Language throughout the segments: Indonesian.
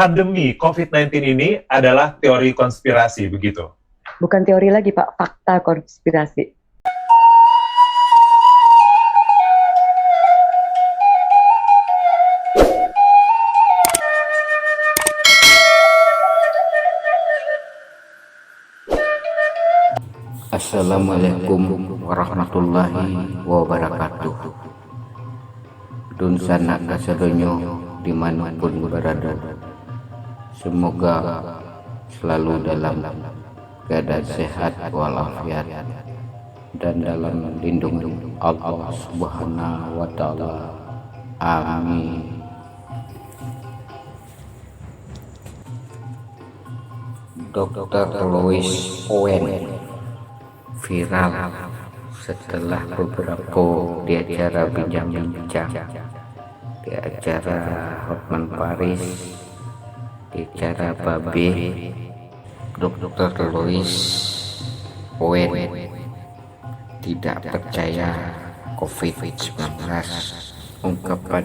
pandemi COVID-19 ini adalah teori konspirasi, begitu? Bukan teori lagi, Pak, fakta konspirasi. Assalamualaikum warahmatullahi wabarakatuh. Dun sanak kasadonyo dimanapun berada, semoga selalu dalam keadaan sehat walafiat dan dalam lindungan Allah Subhanahu wa Ta'ala. Amin. Dr. Louis Owen viral setelah beberapa di acara bincang-bincang, di acara Hotman Paris, di acara Babe. Dr. Louis Owen tidak percaya COVID-19. Ungkapan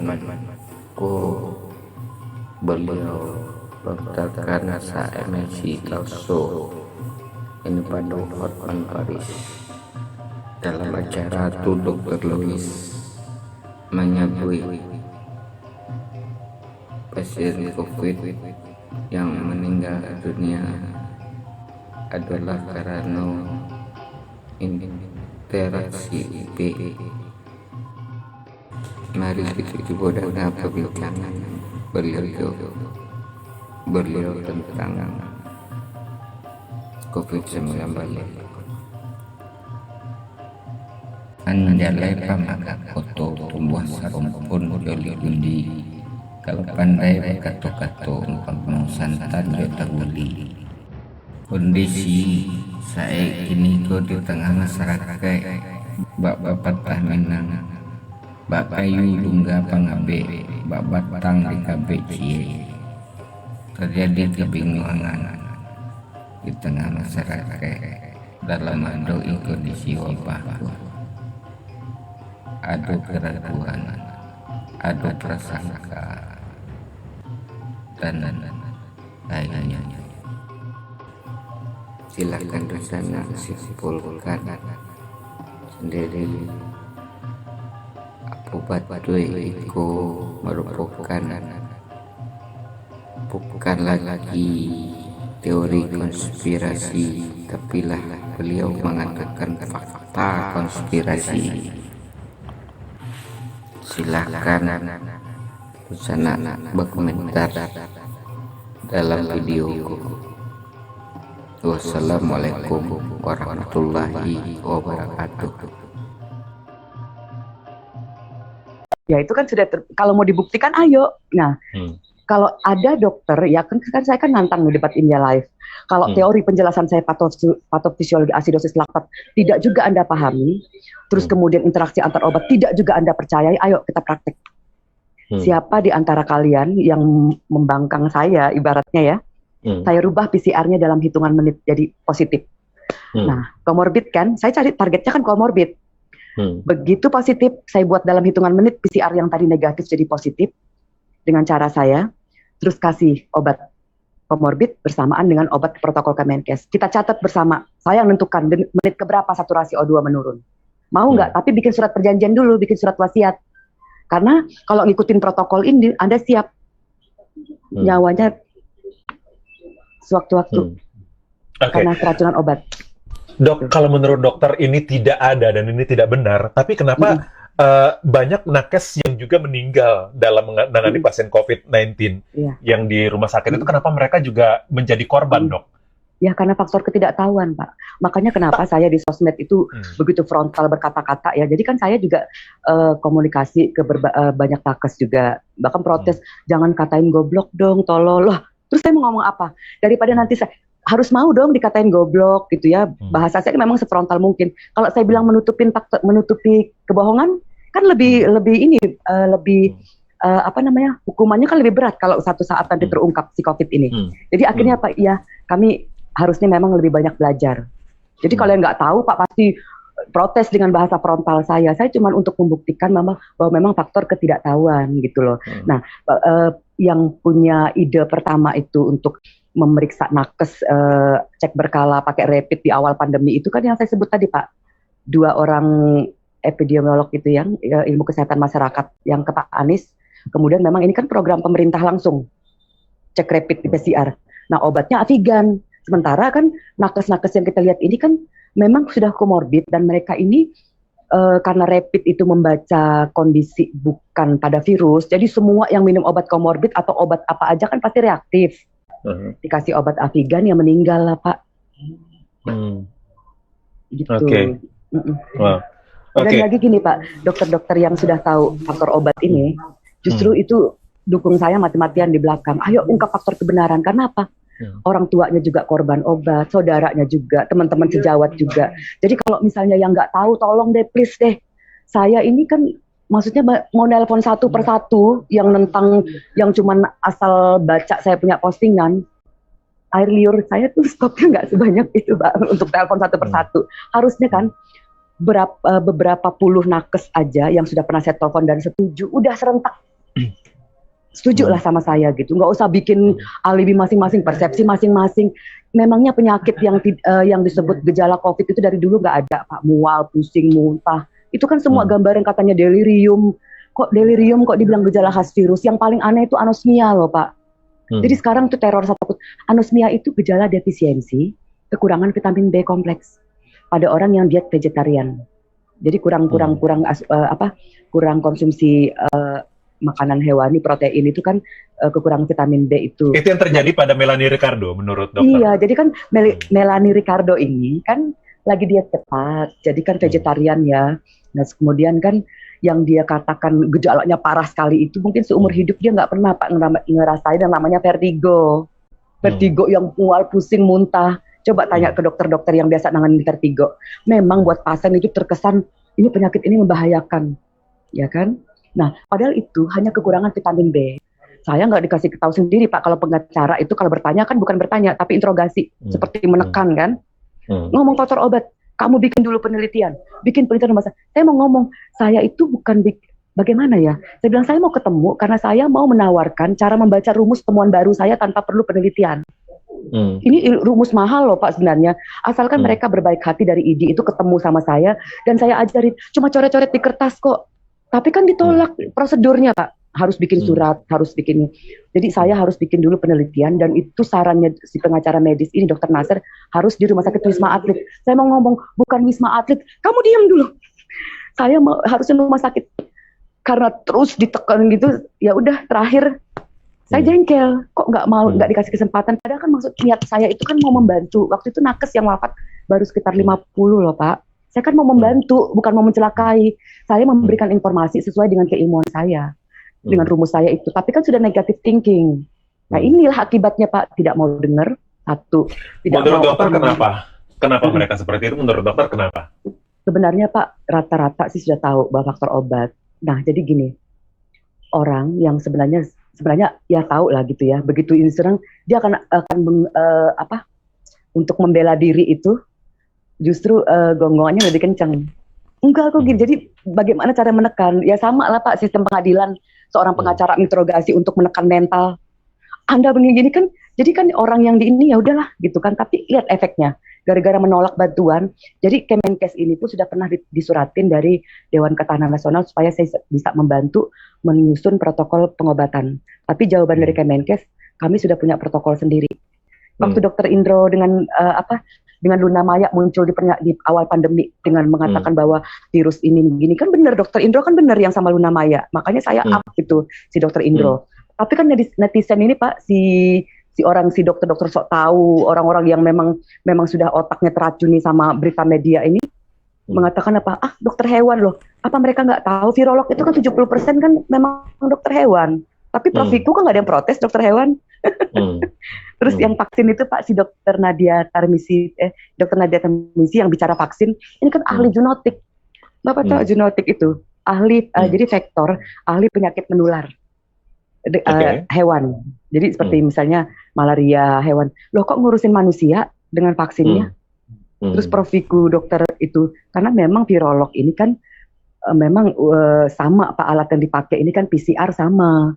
beliau lontarkan asa emosi kalso ini pada Hotman Paris. Dalam acara itu Dr. Louis menyebut pasien COVID yang meninggal dunia adalah karena interaksi IP. Mari kita coba dengan perbincangan beliau tentang COVID-19. Anjalai pamaga foto tumbuh sarumpun joli gundi, kalau pandai berkato-kato umpama santan jota guli. Kondisi saya kini ko di tengah masyarakat bak patah menang, bak kayu lungga pangabe, bak batang di kabe cie. Terjadi kebingungan di tengah masyarakat dalam menghadapi kondisi wabah. Ada keraguan, ada prasangka, dan lainnya. Silakan rencana simpulkan sendiri. Obat itu merupakan bukan lagi teori konspirasi, tapi lah beliau mengatakan fakta konspirasi. Silakan sana berkomentar dalam videoku. Wassalamualaikum warahmatullahi wabarakatuh. Ya itu kan sudah kalau mau dibuktikan ayo. Nah, kalau ada dokter, ya kan saya kan nantang di debat India Live. Kalau teori penjelasan saya patofisiologi asidosis laktat tidak juga Anda pahami, terus kemudian interaksi antar obat tidak juga Anda percayai, ayo kita praktek. Siapa di antara kalian yang membangkang saya, ibaratnya ya, saya rubah PCR-nya dalam hitungan menit jadi positif. Nah, komorbid kan, saya cari targetnya kan komorbid. Begitu positif, saya buat dalam hitungan menit PCR yang tadi negatif jadi positif, dengan cara saya, terus kasih obat komorbid bersamaan dengan obat protokol Kemenkes. Kita catat bersama, saya yang menentukan menit keberapa saturasi O2 menurun. Mau nggak? Tapi bikin surat perjanjian dulu, bikin surat wasiat. Karena kalau ngikutin protokol ini, Anda siap nyawanya sewaktu-waktu karena keracunan obat. Dok, kalau menurut dokter ini tidak ada dan ini tidak benar, tapi kenapa banyak nakes yang juga meninggal dalam menangani pasien COVID-19 yang di rumah sakit itu, kenapa mereka juga menjadi korban, dok? Ya karena faktor ketidaktahuan, Pak. Makanya kenapa saya di sosmed itu begitu frontal berkata-kata ya. Jadi kan saya juga komunikasi ke banyak nakes juga. Bahkan protes, jangan katain goblok dong, tolol. Loh, terus saya mau ngomong apa? Daripada nanti saya harus mau dong dikatain goblok gitu ya. Bahasa saya memang sefrontal mungkin. Kalau saya bilang menutupi kebohongan kan lebih hukumannya kan lebih berat kalau satu saat nanti terungkap si COVID ini. Jadi akhirnya Pak, ya kami harusnya memang lebih banyak belajar. Jadi kalau yang nggak tahu Pak pasti protes dengan bahasa frontal saya cuma untuk membuktikan bahwa memang faktor ketidaktahuan gitu loh. Nah, yang punya ide pertama itu untuk memeriksa nakes cek berkala pakai rapid di awal pandemi itu kan yang saya sebut tadi Pak, 2 orang epidemiolog itu yang ilmu kesehatan masyarakat yang ke Pak Anies. Kemudian memang ini kan program pemerintah langsung cek rapid di PCR. Nah, obatnya Avigan. Sementara kan nakes-nakes yang kita lihat ini kan memang sudah komorbid dan mereka ini karena rapid itu membaca kondisi bukan pada virus, jadi semua yang minum obat komorbid atau obat apa aja kan pasti reaktif. Dikasih obat Avigan yang meninggal lah Pak. Gitu. Oke. Wow. Dan lagi gini Pak, dokter-dokter yang sudah tahu faktor obat ini, justru itu dukung saya mati-matian di belakang. Ayo ungkap faktor kebenaran. Karena apa? Orang tuanya juga korban obat, saudaranya juga, teman-teman sejawat juga. Jadi kalau misalnya yang nggak tahu, tolong deh, please deh. Saya ini kan maksudnya mau nelpon satu persatu yang tentang yang cuman asal baca saya punya postingan. Air liur saya tuh stoknya nggak sebanyak itu Pak untuk telepon satu persatu. Harusnya kan beberapa puluh nakes aja yang sudah pernah saya telepon dan setuju, udah serentak. Setuju lah sama saya gitu, nggak usah bikin alibi masing-masing, persepsi masing-masing. Memangnya penyakit yang disebut gejala COVID itu dari dulu nggak ada Pak, mual, pusing, muntah. Itu kan semua gambaran katanya delirium. Kok delirium kok dibilang gejala khas virus? Yang paling aneh itu anosmia loh Pak. Jadi sekarang tuh teror satu. Anosmia itu gejala defisiensi, kekurangan vitamin B kompleks pada orang yang diet vegetarian. Jadi kurang konsumsi makanan hewani, protein itu kan kekurangan vitamin B itu. Itu yang terjadi pada Melanie Ricardo menurut dokter. Iya, jadi kan Melanie Ricardo ini kan lagi diet ketat, jadi kan vegetarian ya. Nah kemudian kan yang dia katakan gejalanya parah sekali itu mungkin seumur hidup dia nggak pernah Pak ngerasain yang namanya vertigo. Vertigo yang mual, pusing, muntah. Coba tanya ke dokter-dokter yang biasa nanganin vertigo. Memang buat pasien itu terkesan ini penyakit ini membahayakan, ya kan? Nah, padahal itu hanya kekurangan vitamin B. Saya nggak dikasih tahu sendiri Pak, kalau pengacara itu kalau bertanya kan bukan bertanya, tapi interogasi, seperti menekan kan. Ngomong faktor obat, kamu bikin dulu penelitian, bikin penelitian masa. Saya mau ngomong, saya itu bukan bagaimana ya? Saya bilang saya mau ketemu karena saya mau menawarkan cara membaca rumus temuan baru saya tanpa perlu penelitian. Ini rumus mahal loh Pak sebenarnya. Asalkan mereka berbaik hati dari ID itu ketemu sama saya dan saya ajarin, cuma coret-coret di kertas kok. Tapi kan ditolak prosedurnya Pak, harus bikin surat, harus bikin. Jadi saya harus bikin dulu penelitian dan itu sarannya si pengacara medis ini Dr. Nasir harus di rumah sakit Wisma Atlet. Saya mau ngomong bukan Wisma Atlet, kamu diam dulu. Saya harusnya rumah sakit karena terus ditekan gitu. Ya udah terakhir saya jengkel, kok nggak dikasih kesempatan. Padahal kan maksud niat saya itu kan mau membantu. Waktu itu nakes yang wafat baru sekitar 50 loh Pak. Saya kan mau membantu, bukan mau mencelakai. Saya memberikan informasi sesuai dengan keilmuan saya, dengan rumus saya itu. Tapi kan sudah negative thinking. Nah inilah akibatnya Pak, tidak mau dengar. Satu, tidak menurut mau dokter kenapa? Kenapa mereka seperti itu? Menurut dokter kenapa? Sebenarnya Pak, rata-rata sih sudah tahu bahwa faktor obat. Nah jadi gini, orang yang sebenarnya ya tahu lah gitu ya. Begitu ini serang, dia akan untuk membela diri itu. Justru gonggongannya lebih kencang. Enggak kok gitu. Jadi bagaimana cara menekan? Ya sama lah Pak, sistem pengadilan seorang pengacara interogasi untuk menekan mental. Anda begini kan, jadi kan orang yang di ini ya udahlah gitu kan. Tapi lihat efeknya. Gara-gara menolak bantuan, jadi Kemenkes ini pun sudah pernah disuratin dari Dewan Ketahanan Nasional supaya saya bisa membantu menyusun protokol pengobatan. Tapi jawaban dari Kemenkes, kami sudah punya protokol sendiri. Waktu Dokter Indro dengan dengan Luna Maya muncul di awal pandemi dengan mengatakan bahwa virus ini begini, kan benar Dokter Indro kan benar yang sama Luna Maya, makanya saya up gitu si Dokter Indro. Tapi kan netizen ini Pak si dokter-dokter sok tahu, orang-orang yang memang sudah otaknya teracuni sama berita media ini mengatakan apa? Dokter hewan loh. Apa mereka nggak tahu virolog itu kan 70% kan memang dokter hewan. Tapi Prof Wiku kan nggak ada yang protes dokter hewan. Terus yang vaksin itu Pak si Dokter Nadia Tarmizi yang bicara vaksin ini kan ahli zoonotik. Bapak tahu zoonotik itu ahli jadi vektor, ahli penyakit menular hewan. Jadi seperti misalnya malaria hewan. Loh kok ngurusin manusia dengan vaksinnya? Terus Prof. Wiku dokter itu, karena memang virolog ini kan memang sama Pak, alat yang dipakai ini kan PCR sama.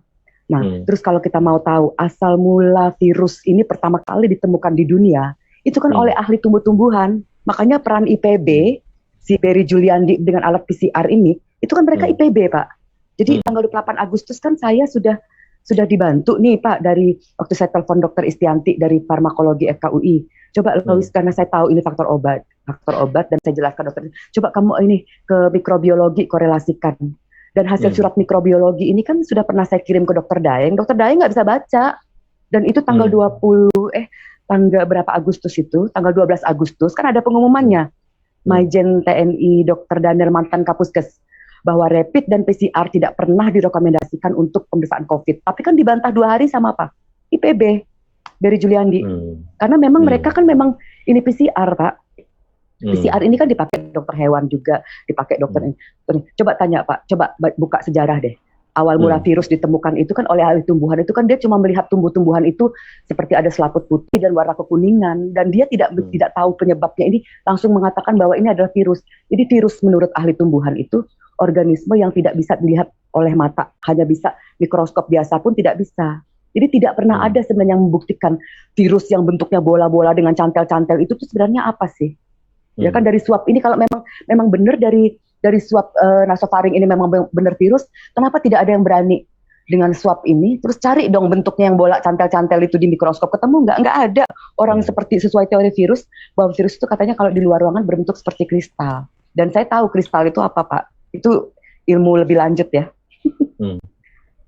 Nah, terus kalau kita mau tahu asal mula virus ini pertama kali ditemukan di dunia, itu kan oleh ahli tumbuh-tumbuhan. Makanya peran IPB, si Berry Juliandi dengan alat PCR ini, itu kan mereka IPB, Pak. Jadi tanggal 28 Agustus kan saya sudah dibantu nih Pak, dari waktu saya telepon Dokter Istianti dari Farmakologi FKUI. Coba Louis, karena saya tahu ini faktor obat dan saya jelaskan dokter, coba kamu ini ke mikrobiologi korelasikan. Dan hasil surat mikrobiologi ini kan sudah pernah saya kirim ke Dokter Daeng nggak bisa baca. Dan itu tanggal tanggal berapa Agustus itu, tanggal 12 Agustus kan ada pengumumannya. Maijen TNI Dr. Daniel mantan Kapuskes, bahwa rapid dan PCR tidak pernah direkomendasikan untuk pemeriksaan COVID. Tapi kan dibantah 2 hari sama apa? IPB, Berry Juliandi. Karena memang mereka kan memang ini PCR, Pak. PCR ini kan dipakai dokter hewan juga, dipakai dokter ini. Coba tanya Pak, coba buka sejarah deh. Awal mula virus ditemukan itu kan oleh ahli tumbuhan, itu kan dia cuma melihat tumbuh-tumbuhan itu seperti ada selaput putih dan warna kekuningan, dan dia tidak tahu penyebabnya, ini langsung mengatakan bahwa ini adalah virus. Jadi virus menurut ahli tumbuhan itu organisme yang tidak bisa dilihat oleh mata, hanya bisa mikroskop biasa pun tidak bisa. Jadi tidak pernah ada sebenarnya yang membuktikan virus yang bentuknya bola-bola dengan cantel-cantel itu tuh sebenarnya apa sih? Ya kan dari swab ini, kalau memang benar dari swab nasofaring ini memang benar virus, kenapa tidak ada yang berani dengan swab ini terus cari dong bentuknya yang bola cantel-cantel itu di mikroskop, ketemu nggak ada orang seperti sesuai teori virus, bahwa virus itu katanya kalau di luar ruangan berbentuk seperti kristal. Dan saya tahu kristal itu apa Pak, itu ilmu lebih lanjut ya.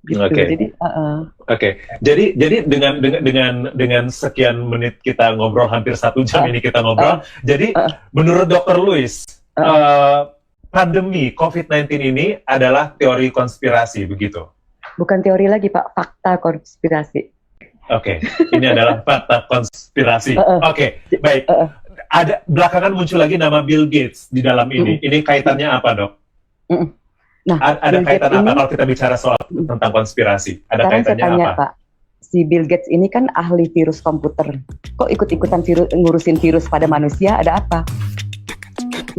Gitu. Oke. Jadi dengan sekian menit kita ngobrol, hampir 1 jam ini kita ngobrol. Jadi menurut Dr. Louis, pandemi COVID-19 ini adalah teori konspirasi, begitu? Bukan teori lagi Pak, fakta konspirasi. Oke. Ini adalah fakta konspirasi. Oke, baik. Ada belakangan muncul lagi nama Bill Gates di dalam ini. Ini kaitannya apa, Dok? Nah, ada kaitan apa kalau kita bicara soal tentang konspirasi? Ada kaitannya saya tanya, apa? Pak, si Bill Gates ini kan ahli virus komputer. Kok ikut-ikutan ngurusin virus pada manusia? Ada apa?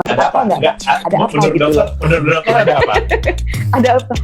Ada apa? Ada apa gitu? Menurut dokter ada apa? Ada apa?